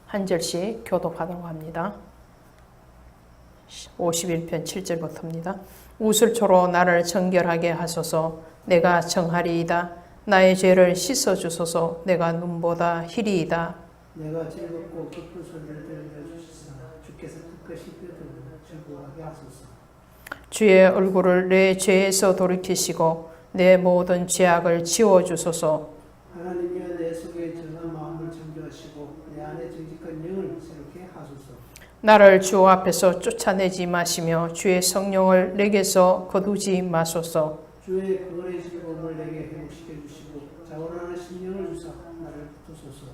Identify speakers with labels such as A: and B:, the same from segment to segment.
A: 한 절씩 교독하도록 합니다. 51편 7절부터입니다. 우슬초로 나를 정결하게 하소서. 내가 정하리이다. 나의 죄를 씻어주소서. 내가 눈보다 희리이다.
B: 내가 즐겁고 기쁜 소리를 들려주시사 주께서 끝까지 즐거워하게 하소서.
A: 주의 얼굴을 내 죄에서 돌이키시고 내 모든 죄악을 지워주소서.
B: 하나님이여 내 속에 정한 마음을 창조하시고 내 안에 정직한 영을 새롭게 하소서.
A: 나를 주 앞에서 쫓아내지 마시며 주의 성령을 내게서 거두지 마소서.
B: 주의 구원의 즐거움을 내게 회복시켜 주시고 자원하는 심령을 주사 나를 붙드소서.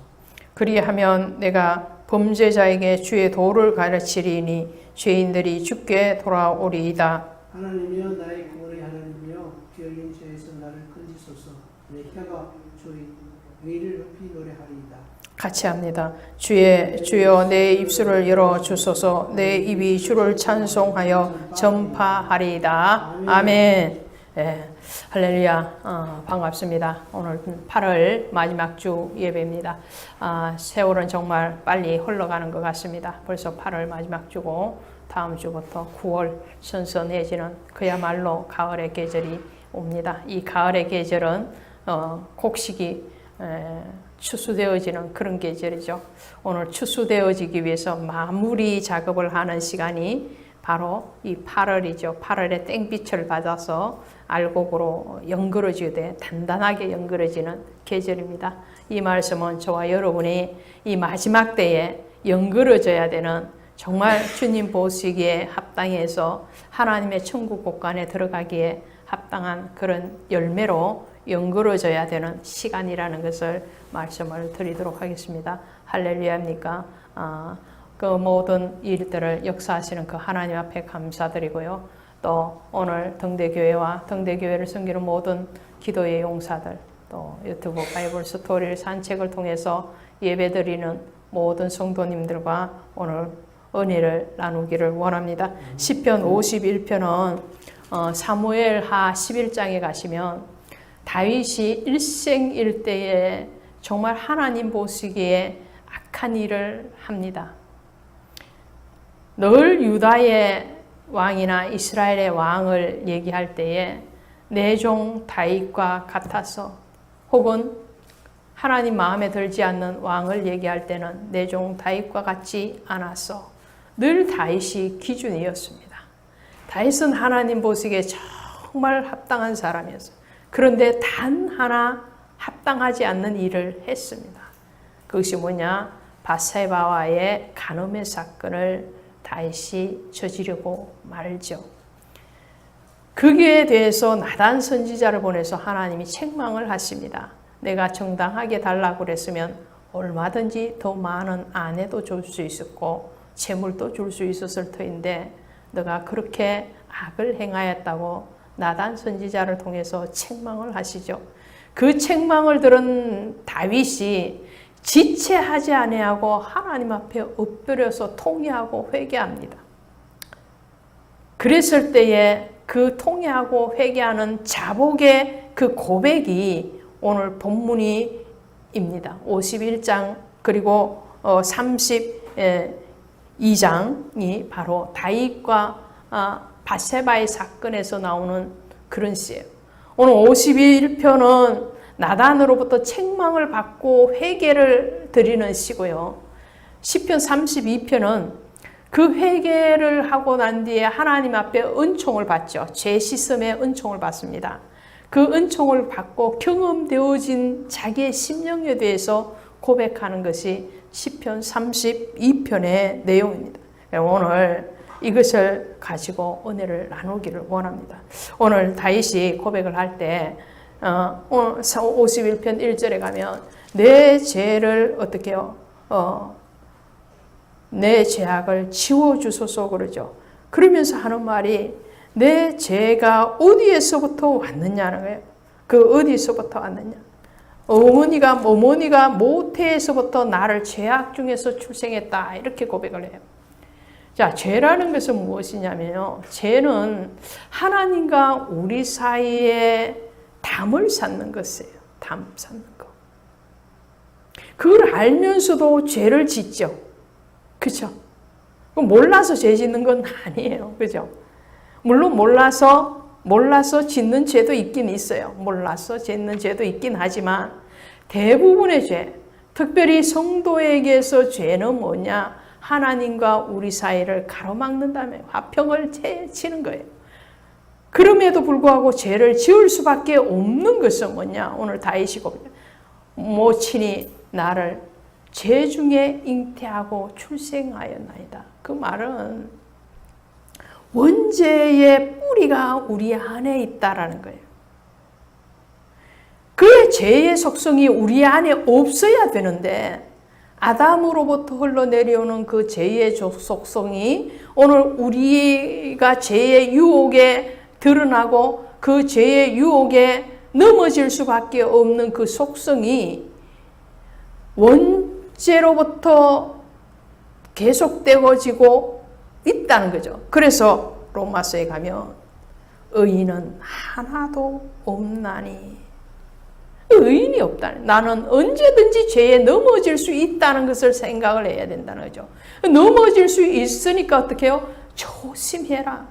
A: 그리하면 내가 범죄자에게 주의 도를 가르치리니 죄인들이 주께 돌아오리이다.
B: 하나님이여 나의 구원의 하나님이여 피 흘린 죄에서 나를 건지소서. 내 혀가 주의 의를 높이 노래하리이다.
A: 같이 합니다. 주여 내 입술을 열어 주소서. 내 입이 주를 찬송하여 전파하리이다. 아멘. 네, 할렐루야. 반갑습니다. 오늘 8월 마지막 주 예배입니다. 세월은 정말 빨리 흘러가는 것 같습니다. 벌써 8월 마지막 주고 다음 주부터 9월 선선해지는 그야말로 가을의 계절이 옵니다. 이 가을의 계절은 곡식이 추수되어지는 그런 계절이죠. 오늘 추수되어지기 위해서 마무리 작업을 하는 시간이 바로 이 8월이죠. 8월의 땡빛을 받아서 알곡으로 연그러지되 단단하게 연그러지는 계절입니다. 이 말씀은 저와 여러분이 이 마지막 때에 연그러져야 되는 정말 주님 보시기에 합당해서 하나님의 천국 곳간에 들어가기에 합당한 그런 열매로 연그러져야 되는 시간이라는 것을 말씀을 드리도록 하겠습니다. 할렐루야입니까? 그 모든 일들을 역사하시는 그 하나님 앞에 감사드리고요. 또 오늘 등대교회와 등대교회를 섬기는 모든 기도의 용사들, 또 유튜브 바이블 스토리를 산책을 통해서 예배드리는 모든 성도님들과 오늘 은혜를 나누기를 원합니다. 시편 51편은 사무엘하 11장에 가시면 다윗이 일생일대에 정말 하나님 보시기에 악한 일을 합니다. 늘 유다의 왕이나 이스라엘의 왕을 얘기할 때에 내 종 다윗과 같아서, 혹은 하나님 마음에 들지 않는 왕을 얘기할 때는 내 종 다윗과 같지 않아서 늘 다윗이 기준이었습니다. 다윗은 하나님 보시기에 정말 합당한 사람이었어요. 그런데 단 하나 합당하지 않는 일을 했습니다. 그것이 뭐냐? 밧세바와의 간음의 사건을 다윗이 저지르고 말죠. 거기에 대해서 나단 선지자를 보내서 하나님이 책망을 하십니다. 내가 정당하게 달라고 그랬으면 얼마든지 더 많은 아내도 줄 수 있었고 재물도 줄 수 있었을 터인데 너가 그렇게 악을 행하였다고 나단 선지자를 통해서 책망을 하시죠. 그 책망을 들은 다윗이 지체하지 아니하고 하나님 앞에 엎드려서 통회하고 회개합니다. 그랬을 때에 그 통회하고 회개하는 자복의 그 고백이 오늘 본문입니다. 51장 그리고 32장이 바로 다윗과 밧세바의 사건에서 나오는 그런 시예요. 오늘 51편은 나단으로부터 책망을 받고 회개를 드리는 시고요. 시편 32편은 그 회개를 하고 난 뒤에 하나님 앞에 은총을 받죠. 죄 씻음의 은총을 받습니다. 그 은총을 받고 경험되어진 자기의 심령에 대해서 고백하는 것이 시편 32편의 내용입니다. 오늘 이것을 가지고 은혜를 나누기를 원합니다. 오늘 다윗이 고백을 할 때 오늘 51편 1절에 가면 내 죄를 어떻게 해요? 내 죄악을 지워주소서 그러죠. 그러면서 하는 말이 내 죄가 어디에서부터 왔느냐는 거예요. 그 어디서부터 왔느냐. 어머니가 모태에서부터 나를 죄악 중에서 출생했다 이렇게 고백을 해요. 자, 죄라는 것은 무엇이냐면요. 죄는 하나님과 우리 사이에 담을 쌓는 것이에요. 담 쌓는 거. 그걸 알면서도 죄를 짓죠. 그죠? 몰라서 죄 짓는 건 아니에요. 그죠? 물론 몰라서 짓는 죄도 있긴 있어요. 몰라서 짓는 죄도 있긴 하지만 대부분의 죄, 특별히 성도에게서 죄는 뭐냐? 하나님과 우리 사이를 가로막는다며 화평을 치는 거예요. 그럼에도 불구하고 죄를 지을 수밖에 없는 것은 뭐냐? 오늘 다윗이 고백해요. 모친이 나를 죄 중에 잉태하고 출생하였나이다. 그 말은 원죄의 뿌리가 우리 안에 있다라는 거예요. 그의 죄의 속성이 우리 안에 없어야 되는데 아담으로부터 흘러내려오는 그 죄의 속성이 오늘 우리가 죄의 유혹에 드러나고 그 죄의 유혹에 넘어질 수밖에 없는 그 속성이 원죄로부터 계속되어지고 있다는 거죠. 그래서 로마서에 가면 의인은 하나도 없나니, 의인이 없다니. 나는 언제든지 죄에 넘어질 수 있다는 것을 생각을 해야 된다는 거죠. 넘어질 수 있으니까 어떻게 해요? 조심해라.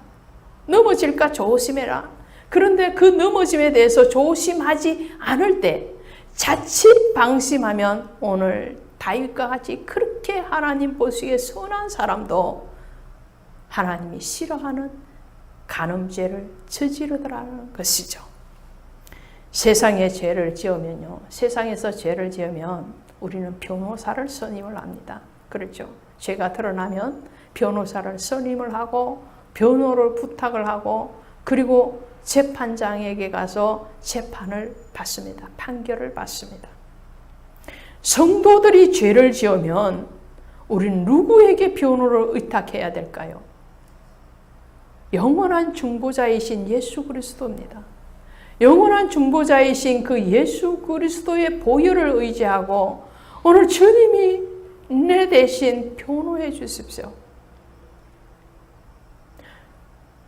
A: 넘어질까 조심해라. 그런데 그 넘어짐에 대해서 조심하지 않을 때 자칫 방심하면 오늘 다윗과 같이 그렇게 하나님 보시기에 선한 사람도 하나님이 싫어하는 간음죄를 저지르더라는 것이죠. 세상에 죄를 지으면요. 세상에서 죄를 지으면 우리는 변호사를 선임을 합니다. 그렇죠. 죄가 드러나면 변호사를 선임을 하고 변호를 부탁을 하고 그리고 재판장에게 가서 재판을 받습니다. 판결을 받습니다. 성도들이 죄를 지으면 우리는 누구에게 변호를 의탁해야 될까요? 영원한 중보자이신 예수 그리스도입니다. 영원한 중보자이신 그 예수 그리스도의 보혈을 의지하고 오늘 주님이 내 대신 변호해 주십시오.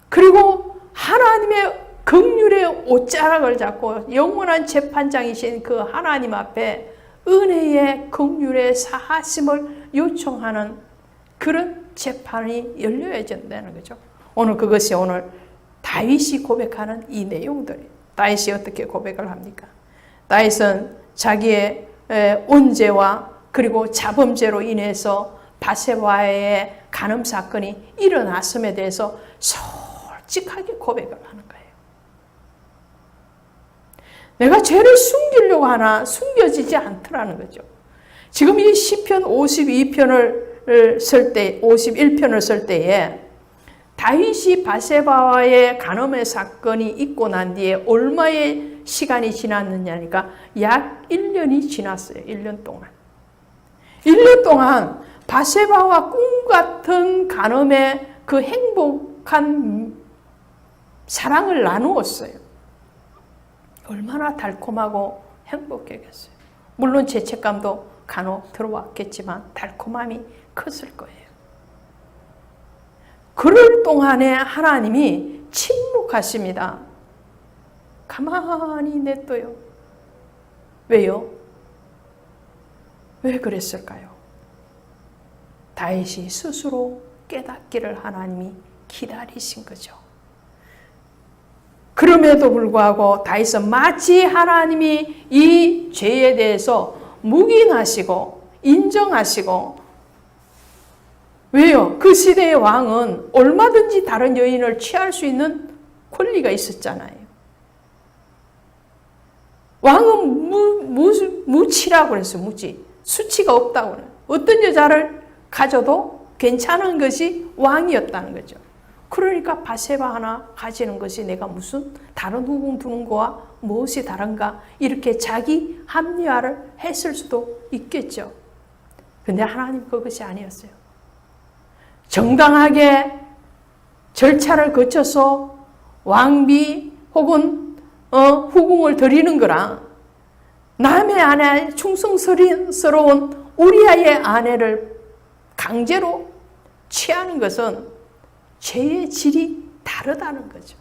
A: 그리고 하나님의 긍휼의 옷자락을 잡고 영원한 재판장이신 그 하나님 앞에 은혜의 긍휼의 사하심을 요청하는 그런 재판이 열려야 된다는 거죠. 오늘 그것이 오늘 다윗이 고백하는 이 내용들이에요. 다윗이 어떻게 고백을 합니까? 다윗은 자기의 온죄와 그리고 자범죄로 인해서 바세바의 간음 사건이 일어났음에 대해서 솔직하게 고백을 하는 거예요. 내가 죄를 숨기려고 하나 숨겨지지 않더라는 거죠. 지금 이 시편 52편을 쓸 때, 51편을 쓸 때에 다윗이 바세바와의 간음의 사건이 있고 난 뒤에 얼마의 시간이 지났느냐니까 약 1년이 지났어요. 1년 동안. 1년 동안 바세바와 꿈 같은 간음의 그 행복한 사랑을 나누었어요. 얼마나 달콤하고 행복했겠어요. 물론 죄책감도 간혹 들어왔겠지만 달콤함이 컸을 거예요. 그럴 동안에 하나님이 침묵하십니다. 가만히 냅둬요. 왜요? 왜 그랬을까요? 다윗이 스스로 깨닫기를 하나님이 기다리신 거죠. 그럼에도 불구하고 다윗은 마치 하나님이 이 죄에 대해서 묵인하시고 인정하시고, 왜요? 그 시대의 왕은 얼마든지 다른 여인을 취할 수 있는 권리가 있었잖아요. 왕은 무치라고 그랬어요. 무치. 수치가 없다고 그래요. 어떤 여자를 가져도 괜찮은 것이 왕이었다는 거죠. 그러니까 바세바 하나 가지는 것이 내가 무슨 다른 후궁 두는 거와 무엇이 다른가, 이렇게 자기 합리화를 했을 수도 있겠죠. 근데 하나님 그것이 아니었어요. 정당하게 절차를 거쳐서 왕비 혹은 후궁을 드리는 거랑 남의 아내, 충성스러운 우리아의 아내를 강제로 취하는 것은 죄의 질이 다르다는 거죠.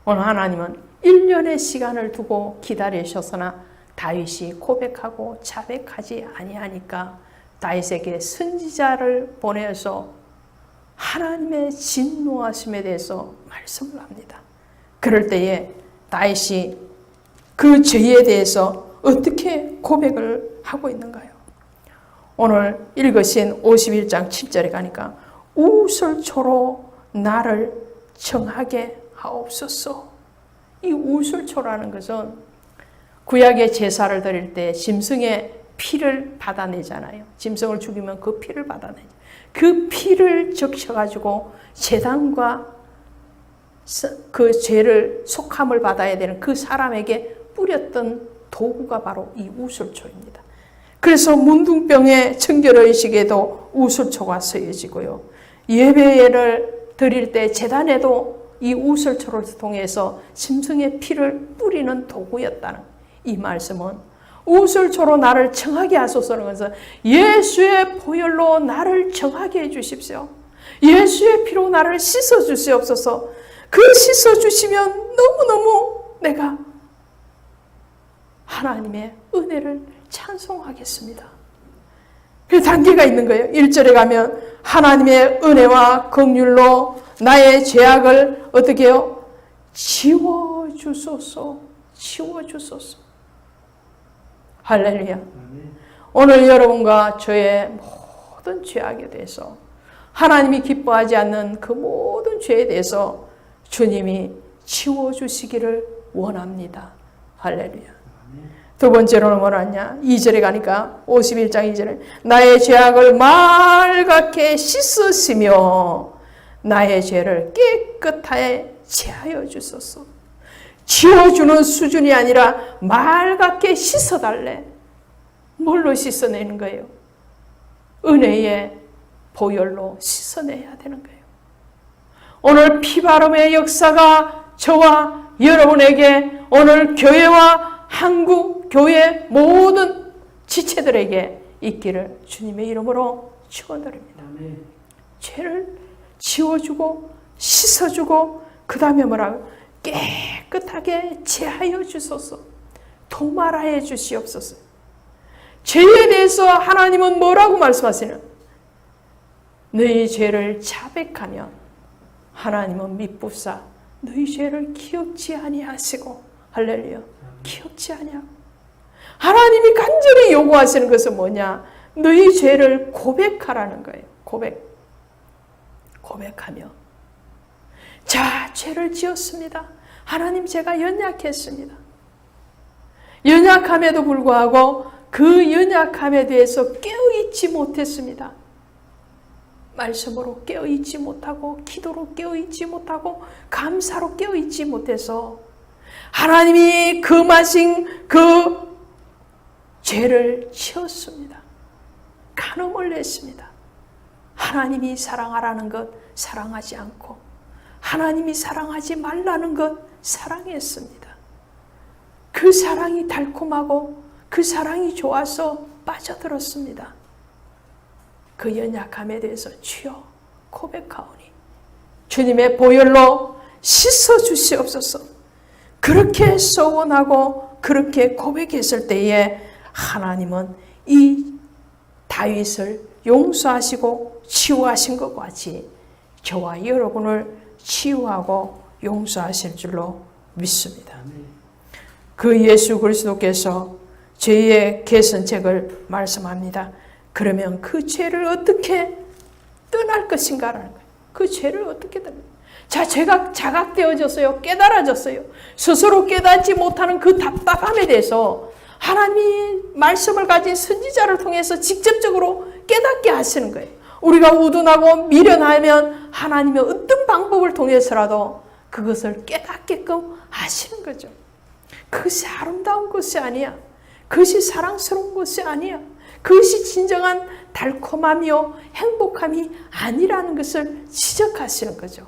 A: 오늘 하나님은 1년의 시간을 두고 기다리셨으나 다윗이 고백하고 자백하지 아니하니까 다윗에게 선지자를 보내서 하나님의 진노하심에 대해서 말씀을 합니다. 그럴 때에 다윗이 그 죄에 대해서 어떻게 고백을 하고 있는가요? 오늘 읽으신 51장 7절에 가니까 우슬초로 나를 정하게 하옵소서. 이 우슬초라는 것은 구약의 제사를 드릴 때 짐승의 피를 받아내잖아요. 짐승을 죽이면 그 피를 받아내죠. 그 피를 적셔가지고 제단과 그 죄를 속함을 받아야 되는 그 사람에게 뿌렸던 도구가 바로 이 우슬초입니다. 그래서 문둥병의 청결의식에도 우슬초가 쓰여지고요. 예배를 드릴 때 제단에도 이 우슬초를 통해서 짐승의 피를 뿌리는 도구였다는 이 말씀은 우슬초로 나를 정하게 하소서는 것은 예수의 보혈로 나를 정하게 해주십시오. 예수의 피로 나를 씻어주시옵소서. 그 씻어주시면 너무너무 내가 하나님의 은혜를 찬송하겠습니다. 그 단계가 있는 거예요. 1절에 가면 하나님의 은혜와 긍휼로 나의 죄악을 어떻게 해요? 지워주소서. 지워주소서. 할렐루야. 오늘 여러분과 저의 모든 죄악에 대해서 하나님이 기뻐하지 않는 그 모든 죄에 대해서 주님이 지워주시기를 원합니다. 할렐루야. 두 번째로는 뭐라냐? 2절에 가니까 51장 2절에 나의 죄악을 맑게 씻으시며 나의 죄를 깨끗하게 제하여 주소서. 지워주는 수준이 아니라 맑게 씻어달래. 뭘로 씻어내는 거예요? 은혜의 보혈로 씻어내야 되는 거예요. 오늘 피바름의 역사가 저와 여러분에게 오늘 교회와 한국 교회 모든 지체들에게 있기를 주님의 이름으로 축원드립니다. 죄를 지워주고 씻어주고 그 다음에 뭐라고? 깨끗하게 제하여 주소서. 도말하여 주시옵소서. 죄에 대해서 하나님은 뭐라고 말씀하시는? 너희 죄를 자백하면 하나님은 미쁘사 너희 죄를 기억지 아니하시고 할렐루야. 기억지 아니하고 하나님이 간절히 요구하시는 것은 뭐냐? 너희 죄를 고백하라는 거예요. 고백하며 자, 죄를 지었습니다. 하나님 제가 연약했습니다. 연약함에도 불구하고 그 연약함에 대해서 깨어있지 못했습니다. 말씀으로 깨어있지 못하고 기도로 깨어있지 못하고 감사로 깨어있지 못해서 하나님이 금하신 그 죄를 지었습니다. 간음을 냈습니다. 하나님이 사랑하라는 것 사랑하지 않고 하나님이 사랑하지 말라는 것 사랑했습니다. 그 사랑이 달콤하고 그 사랑이 좋아서 빠져들었습니다. 그 연약함에 대해서 주여 고백하오니 주님의 보혈로 씻어주시옵소서. 그렇게 소원하고 그렇게 고백했을 때에 하나님은 이 다윗을 용서하시고 치유하신 것 같이 저와 여러분을 치유하고 용서하실 줄로 믿습니다. 그 예수 그리스도께서 죄의 개선책을 말씀합니다. 그러면 그 죄를 어떻게 떠날 것인가라는 거예요. 그 죄를 어떻게 떠날 것인가. 자, 죄가 자각되어졌어요. 깨달아졌어요. 스스로 깨닫지 못하는 그 답답함에 대해서 하나님이 말씀을 가진 선지자를 통해서 직접적으로 깨닫게 하시는 거예요. 우리가 우둔하고 미련하면 하나님의 어떤 방법을 통해서라도 그것을 깨닫게끔 하시는 거죠. 그것이 아름다운 것이 아니야. 그것이 사랑스러운 것이 아니야. 그것이 진정한 달콤함이요 행복함이 아니라는 것을 지적하시는 거죠.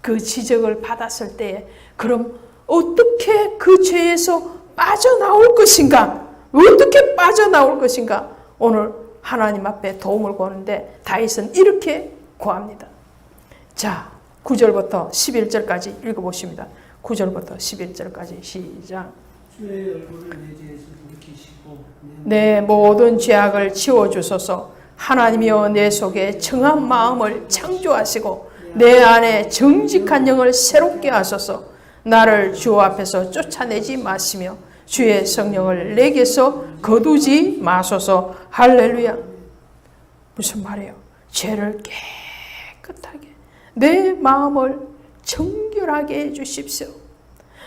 A: 그 지적을 받았을 때 그럼 어떻게 그 죄에서 빠져나올 것인가? 어떻게 빠져나올 것인가? 오늘 하나님 앞에 도움을 구하는데 다윗은 이렇게 구합니다. 자, 9절부터 11절까지 읽어보십니다. 9절부터 11절까지 시작.
B: 주의 얼굴을 내 죄에서 돌이키시고
A: 내 모든 죄악을 지워주소서. 하나님이여 내 속에 정한 마음을 창조하시고 내 안에 정직한 영을 새롭게 하소서. 나를 주 앞에서 쫓아내지 마시며 주의 성령을 내게서 거두지 마소서. 할렐루야. 무슨 말이에요? 죄를 깨끗하게 내 마음을 정결하게 해주십시오.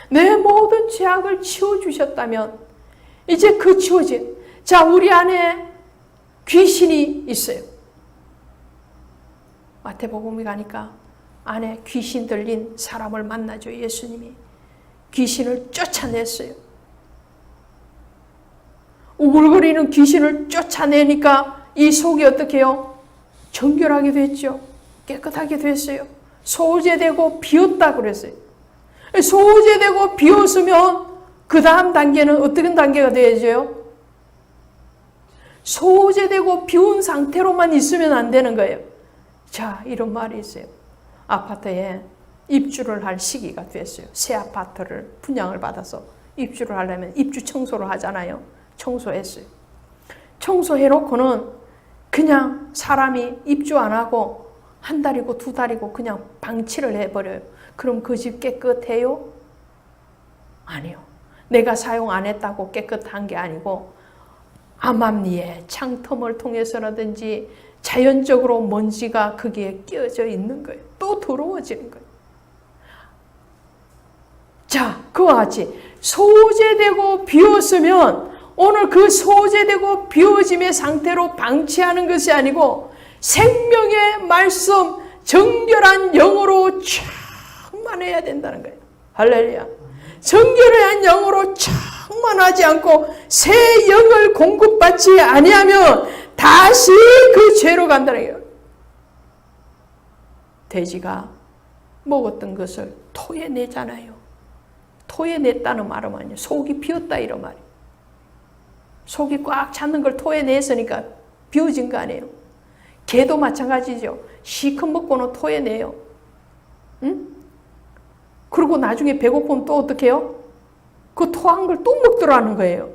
A: 내 모든 죄악을 치워주셨다면 이제 그 치워진, 자, 우리 안에 귀신이 있어요. 마태복음에 가니까 안에 귀신 들린 사람을 만나죠. 예수님이 귀신을 쫓아냈어요. 우글거리는 귀신을 쫓아내니까 이 속이 어떻게 해요? 정결하게 됐죠. 깨끗하게 됐어요. 소재되고 비었다 그랬어요. 소재되고 비었으면 그 다음 단계는 어떤 단계가 되어야죠? 소재되고 비운 상태로만 있으면 안 되는 거예요. 자, 이런 말이 있어요. 아파트에 입주를 할 시기가 됐어요. 새 아파트를 분양을 받아서 입주를 하려면 입주 청소를 하잖아요. 청소했어요. 청소해놓고는 그냥 사람이 입주 안 하고 한 달이고 두 달이고 그냥 방치를 해버려요. 그럼 그 집 깨끗해요? 아니요. 내가 사용 안 했다고 깨끗한 게 아니고 암암리에 창틈을 통해서라든지 자연적으로 먼지가 거기에 끼어져 있는 거예요. 또 더러워지는 거예요. 자, 그와 같이 소재되고 비었으면 오늘 그 소재되고 비워짐의 상태로 방치하는 것이 아니고 생명의 말씀, 정결한 영으로 충만해야 된다는 거예요. 할렐루야. 정결한 영으로 충만하지 않고 새 영을 공급받지 아니하면 다시 그 죄로 간다는 거예요. 돼지가 먹었던 것을 토해내잖아요. 토해냈다는 말은 아니에요. 속이 비었다 이런 말이에요. 속이 꽉 찼는 걸 토해냈으니까 비워진 거 아니에요. 개도 마찬가지죠. 시컷 먹고는 토해내요. 응? 그리고 나중에 배고프면 또 어떻게 해요? 그 토한 걸 또 먹더라는 거예요.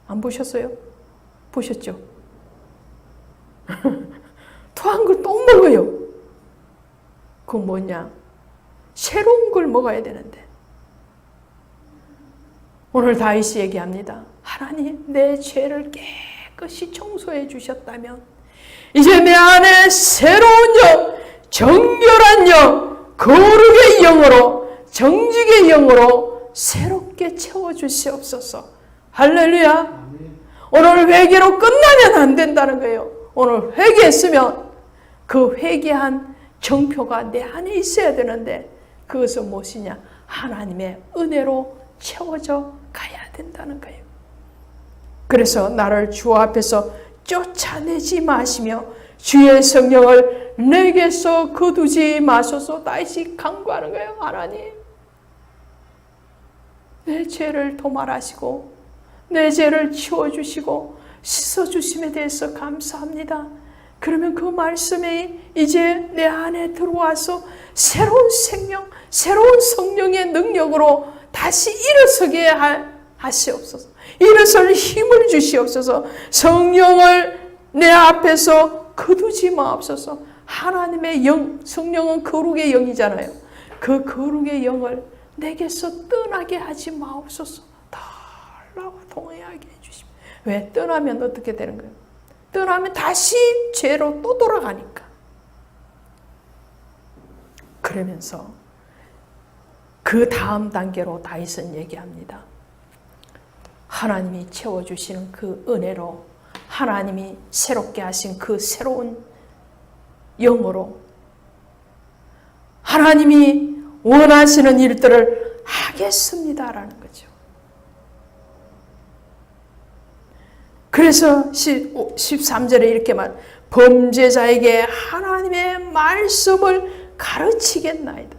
A: 안 보셨어요? 보셨죠? 토한 걸 또 먹어요. 그건 뭐냐? 새로운 걸 먹어야 되는데. 오늘 다윗이 얘기합니다. 하나님, 내 죄를 깨끗이 청소해 주셨다면 이제 내 안에 새로운 영, 정결한 영, 거룩의 영으로, 정직의 영으로 새롭게 채워주시옵소서. 할렐루야. 오늘 회개로 끝나면 안 된다는 거예요. 오늘 회개했으면 그 회개한 정표가 내 안에 있어야 되는데 그것은 무엇이냐? 하나님의 은혜로 채워져 가야 된다는 거예요. 그래서 나를 주 앞에서 쫓아내지 마시며 주의 성령을 내게서 거두지 마소서. 다시 간구하는 거예요. 하나님, 내 죄를 도말하시고 내 죄를 치워주시고 씻어주심에 대해서 감사합니다. 그러면 그 말씀이 이제 내 안에 들어와서 새로운 생명, 새로운 성령의 능력으로 다시 일어서게 하시옵소서. 일어설 힘을 주시옵소서. 성령을 내 앞에서 거두지 마옵소서. 하나님의 영, 성령은 거룩의 영이잖아요. 그 거룩의 영을 내게서 떠나게 하지 마옵소서. 달라고 동의하게 해주십시오. 왜? 떠나면 어떻게 되는 거예요? 떠나면 다시 죄로 또 돌아가니까. 그러면서 그 다음 단계로 다윗은 얘기합니다. 하나님이 채워주시는 그 은혜로, 하나님이 새롭게 하신 그 새로운 영으로 하나님이 원하시는 일들을 하겠습니다라는 거죠. 그래서 13절에 이렇게 말, 범죄자에게 하나님의 말씀을 가르치겠나이다.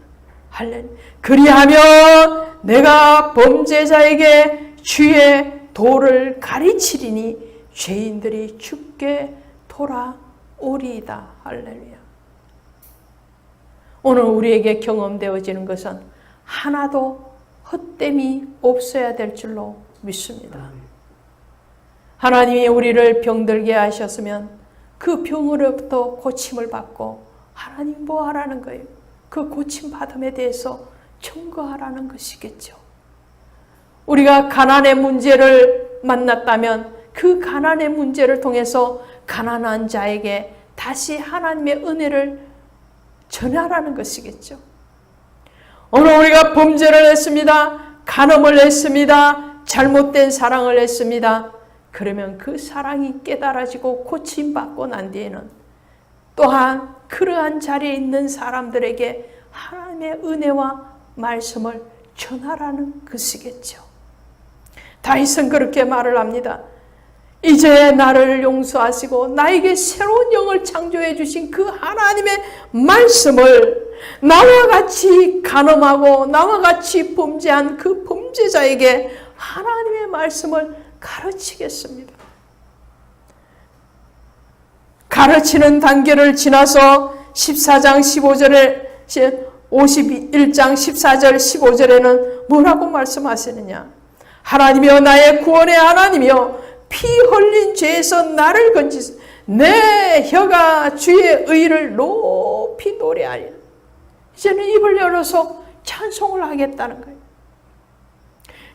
A: 할렐루야. 그리하면 내가 범죄자에게 주의 도를 가르치리니 죄인들이 죽게 돌아오리이다. 할렐루야. 오늘 우리에게 경험되어지는 것은 하나도 헛됨이 없어야 될 줄로 믿습니다. 하나님이 우리를 병들게 하셨으면 그 병으로부터 고침을 받고 하나님 뭐 하라는 거예요? 그 고침 받음에 대해서 청구하라는 것이겠죠. 우리가 가난의 문제를 만났다면 그 가난의 문제를 통해서 가난한 자에게 다시 하나님의 은혜를 전하라는 것이겠죠. 오늘 우리가 범죄를 했습니다. 간음을 했습니다. 잘못된 사랑을 했습니다. 그러면 그 사랑이 깨달아지고 고침받고 난 뒤에는 또한 그러한 자리에 있는 사람들에게 하나님의 은혜와 말씀을 전하라는 것이겠죠. 다윗은 그렇게 말을 합니다. 이제 나를 용서하시고 나에게 새로운 영을 창조해 주신 그 하나님의 말씀을 나와 같이 간음하고 나와 같이 범죄한 그 범죄자에게 하나님의 말씀을 가르치겠습니다. 가르치는 단계를 지나서 14장 15절에 51장 14절 15절에는 뭐라고 말씀하시느냐? 하나님이여 나의 구원의 하나님이여 피 흘린 죄에서 나를 건지소 내 혀가 주의 의를 높이 노래하리라. 이제는 입을 열어서 찬송을 하겠다는 거예요.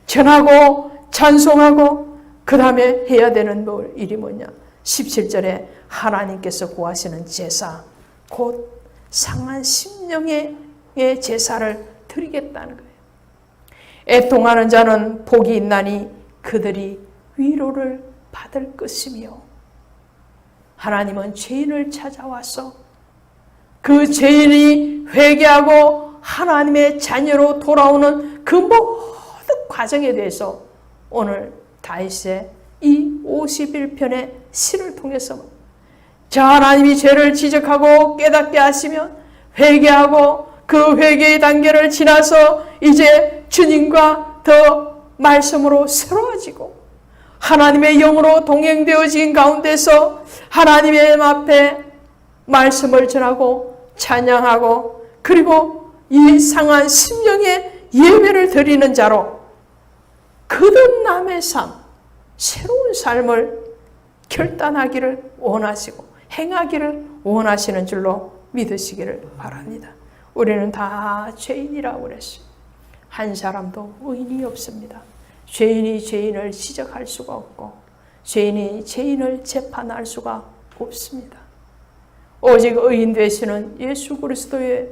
A: 전하고 찬송하고 그 다음에 해야 되는 일이 뭐냐? 17절에 하나님께서 구하시는 제사 곧 상한 심령의 제사를 드리겠다는 거예요. 애통하는 자는 복이 있나니 그들이 위로를 받을 것이며 하나님은 죄인을 찾아와서 그 죄인이 회개하고 하나님의 자녀로 돌아오는 그 모든 과정에 대해서 오늘 다윗의 이 51편의 시를 통해서 저 하나님이 죄를 지적하고 깨닫게 하시면 회개하고 그 회개의 단계를 지나서 이제 주님과 더 말씀으로 새로워지고 하나님의 영으로 동행되어진 가운데서 하나님의 앞에 말씀을 전하고 찬양하고 그리고 이 상한 심령의 예배를 드리는 자로 거듭남의 삶, 새로운 삶을 결단하기를 원하시고 행하기를 원하시는 줄로 믿으시기를 바랍니다. 우리는 다 죄인이라고 그랬어요. 한 사람도 의인이 없습니다. 죄인이 죄인을 지적할 수가 없고 죄인이 죄인을 재판할 수가 없습니다. 오직 의인 되시는 예수 그리스도의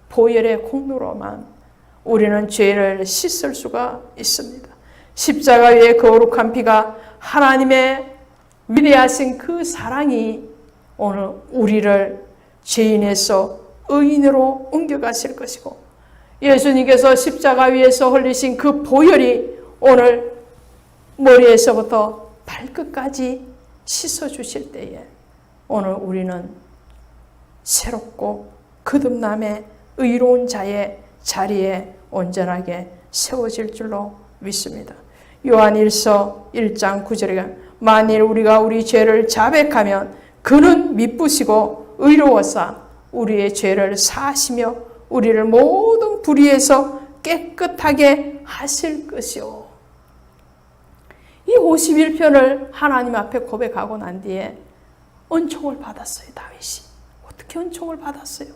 A: 보혈의 공로로만 우리는 죄를 씻을 수가 있습니다. 십자가 위의 거룩한 피가 하나님의 위대하신 그 사랑이 오늘 우리를 죄인에서 의인으로 옮겨가실 것이고 예수님께서 십자가 위에서 흘리신 그 보혈이 오늘 머리에서부터 발끝까지 씻어주실 때에 오늘 우리는 새롭고 거듭남의 의로운 자의 자리에 온전하게 세워질 줄로 믿습니다. 요한일서 1장 9절에 만일 우리가 우리 죄를 자백하면 그는 미쁘시고 의로워서 우리의 죄를 사하시며 우리를 모든 불의에서 깨끗하게 하실 것이요. 이 51편을 하나님 앞에 고백하고 난 뒤에 은총을 받았어요. 다윗이. 어떻게 은총을 받았어요?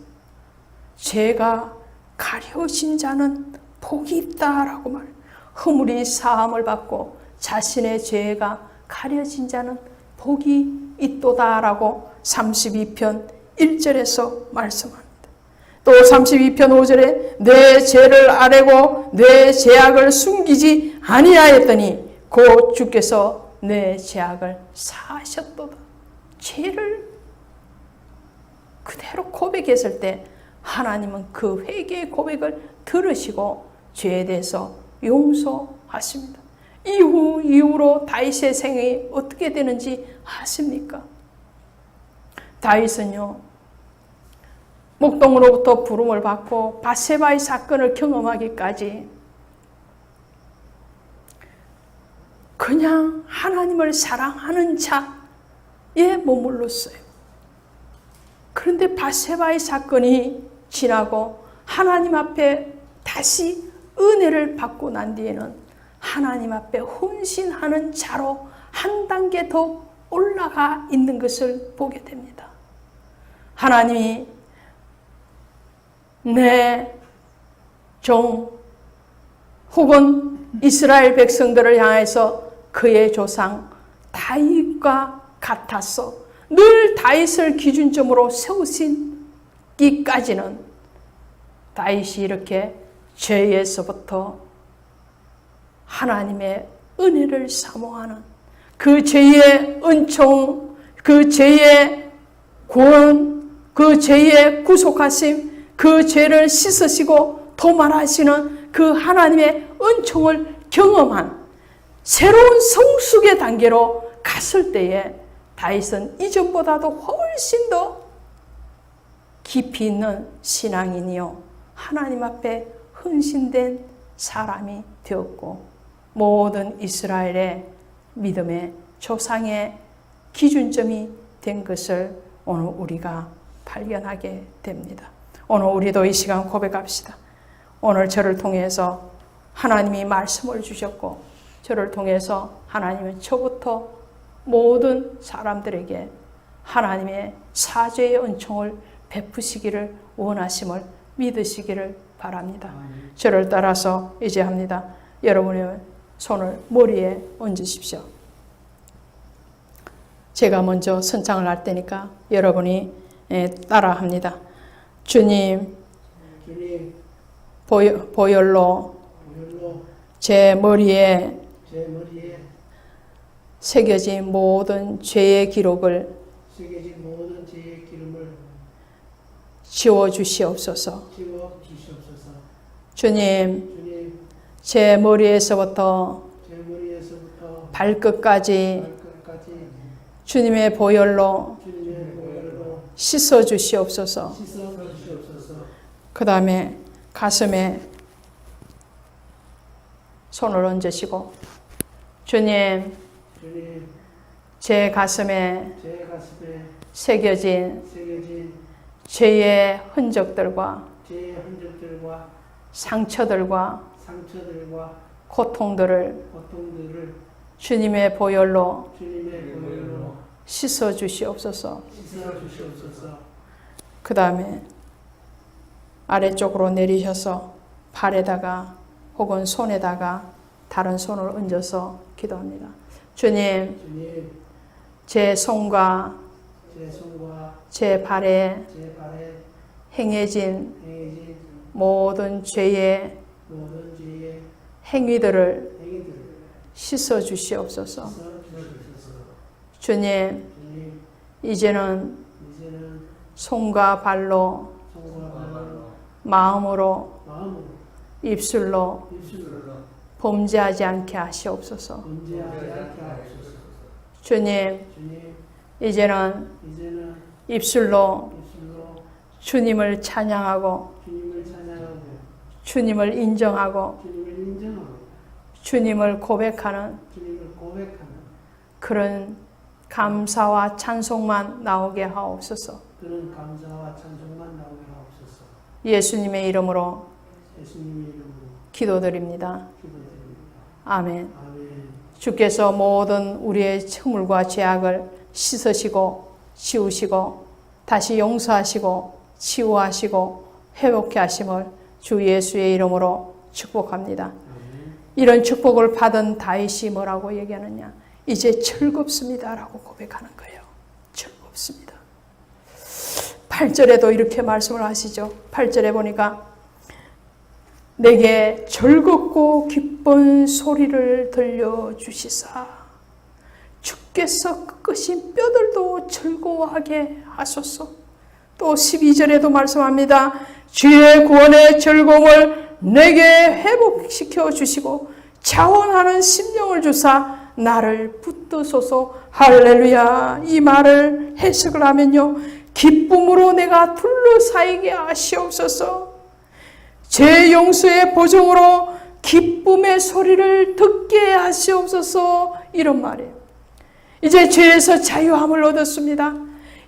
A: 죄가 가려진 자는 복이 있다라고 말. 허물이 사함을 받고 자신의 죄가 가려진 자는 복이 있도다라고 32편 1절에서 말씀합니다. 또 32편 5절에 내 죄를 아뢰고 내 죄악을 숨기지 아니하였더니 곧 주께서 내 죄악을 사하셨도다. 죄를 그대로 고백했을 때 하나님은 그 회개의 고백을 들으시고 죄에 대해서 용서하십니다. 이후로 다윗의 생이 어떻게 되는지 아십니까? 다윗은요, 목동으로부터 부름을 받고 밧세바의 사건을 경험하기까지 그냥 하나님을 사랑하는 자에 머물렀어요. 그런데 밧세바의 사건이 지나고 하나님 앞에 다시 은혜를 받고 난 뒤에는 하나님 앞에 헌신하는 자로 한 단계 더 올라가 있는 것을 보게 됩니다. 하나님이 내 종 혹은 이스라엘 백성들을 향해서 그의 조상 다윗과 같아서 늘 다윗을 기준점으로 세우시기까지는 다윗이 이렇게 죄에서부터 하나님의 은혜를 사모하는 그 죄의 은총, 그 죄의 구원, 그 죄의 구속하심, 그 죄를 씻으시고 도말하시는 그 하나님의 은총을 경험한 새로운 성숙의 단계로 갔을 때에 다윗은 이전보다도 훨씬 더 깊이 있는 신앙인이요 하나님 앞에 헌신된 사람이 되었고 모든 이스라엘의 믿음의 조상의 기준점이 된 것을 오늘 우리가 발견하게 됩니다. 오늘 우리도 이 시간 고백합시다. 오늘 저를 통해서 하나님이 말씀을 주셨고 저를 통해서 하나님은 저부터 모든 사람들에게 하나님의 사죄의 은총을 베푸시기를 원하심을 믿으시기를 바랍니다. 저를 따라서 이제 합니다. 여러분의 손을 머리에 얹으십시오. 제가 먼저 선창을 할 테니까 여러분이 따라합니다. 주님, 보혈로 제 머리에 새겨진 모든 죄의 기록을 지워주시옵소서. 주님, 제 머리에서부터 발끝까지 주님의 보혈로 씻어주시옵소서. 그 다음에 가슴에 손을 얹으시고 주님, 제 가슴에 새겨진 죄의 흔적들과 상처들과 고통들을 주님의 보혈로 씻어 주시옵소서. 그 다음에 아래쪽으로 내리셔서 발에다가 혹은 손에다가 다른 손을 얹어서 기도합니다. 주님, 제 손과 제 발에 행해진 모든 죄의 행위들을 씻어 주시옵소서. 주님, 이제는 손과 발로 마음으로 입술로 범죄하지 않게 하시옵소서. 주님, 이제는 입술로 주님을 찬양하고 주님을 인정하고 주님을 고백하는 그런 감사와 찬송만 나오게 하옵소서. 예수님의 이름으로 기도드립니다. 아멘. 주께서 모든 우리의 허물과 죄악을 씻으시고 지우시고 다시 용서하시고 치유하시고 회복케 하심을 주 예수의 이름으로 축복합니다. 이런 축복을 받은 다윗이 뭐라고 얘기하느냐? 이제 즐겁습니다 라고 고백하는 거예요. 즐겁습니다. 8절에도 이렇게 말씀을 하시죠. 8절에 보니까 내게 즐겁고 기쁜 소리를 들려주시사 주께서 꺾으신 뼈들도 즐거워하게 하소서. 또 12절에도 말씀합니다. 주의 구원의 즐거움을 내게 회복시켜 주시고 자원하는 심령을 주사 나를 붙드소서. 할렐루야. 이 말을 해석을 하면요, 기쁨으로 내가 둘러싸이게 하시옵소서. 제 용서의 보증으로 기쁨의 소리를 듣게 하시옵소서. 이런 말이에요. 이제 죄에서 자유함을 얻었습니다.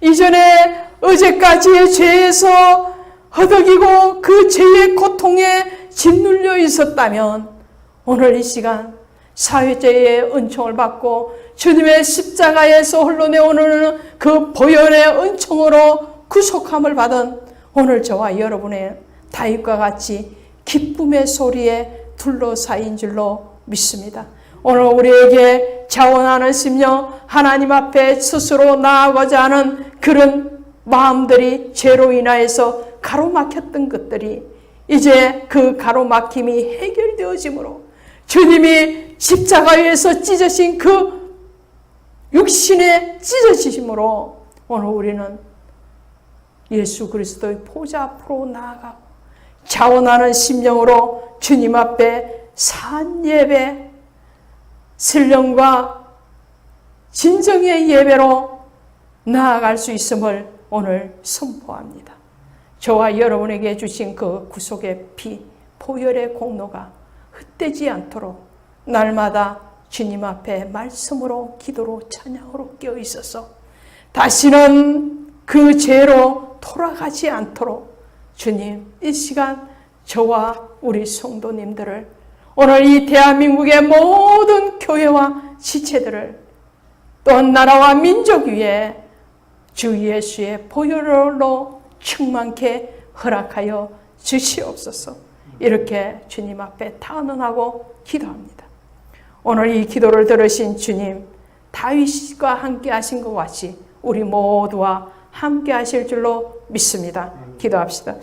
A: 이전에 어제까지의 죄에서 허덕이고 그 죄의 고통에 짓눌려 있었다면 오늘 이 시간 사회제의 은총을 받고 주님의 십자가에서 흘러내오는 그 보혈의 은총으로 구속함을 받은 오늘 저와 여러분의 다윗과 같이 기쁨의 소리에 둘러싸인 줄로 믿습니다. 오늘 우리에게 자원하는 심령, 하나님 앞에 스스로 나아가자 하는 그런 마음들이 죄로 인하여서 가로막혔던 것들이 이제 그 가로막힘이 해결되어지므로 주님이 십자가에서 찢어진 그 육신의 찢어지심으로 오늘 우리는 예수 그리스도의 보좌 앞으로 나아가고 자원하는 심령으로 주님 앞에 산 예배, 신령과 진정의 예배로 나아갈 수 있음을 오늘 선포합니다. 저와 여러분에게 주신 그 구속의 피, 보혈의 공로가 헛되지 않도록 날마다 주님 앞에 말씀으로, 기도로, 찬양으로 깨어 있어서 다시는 그 죄로 돌아가지 않도록 주님 이 시간 저와 우리 성도님들을 오늘 이 대한민국의 모든 교회와 지체들을 또한 나라와 민족 위에 주 예수의 보혈로 충만케 허락하여 주시옵소서. 이렇게 주님 앞에 탄원하고 기도합니다. 오늘 이 기도를 들으신 주님, 다윗과 함께 하신 것 같이 우리 모두와 함께 하실 줄로 믿습니다. 기도합시다.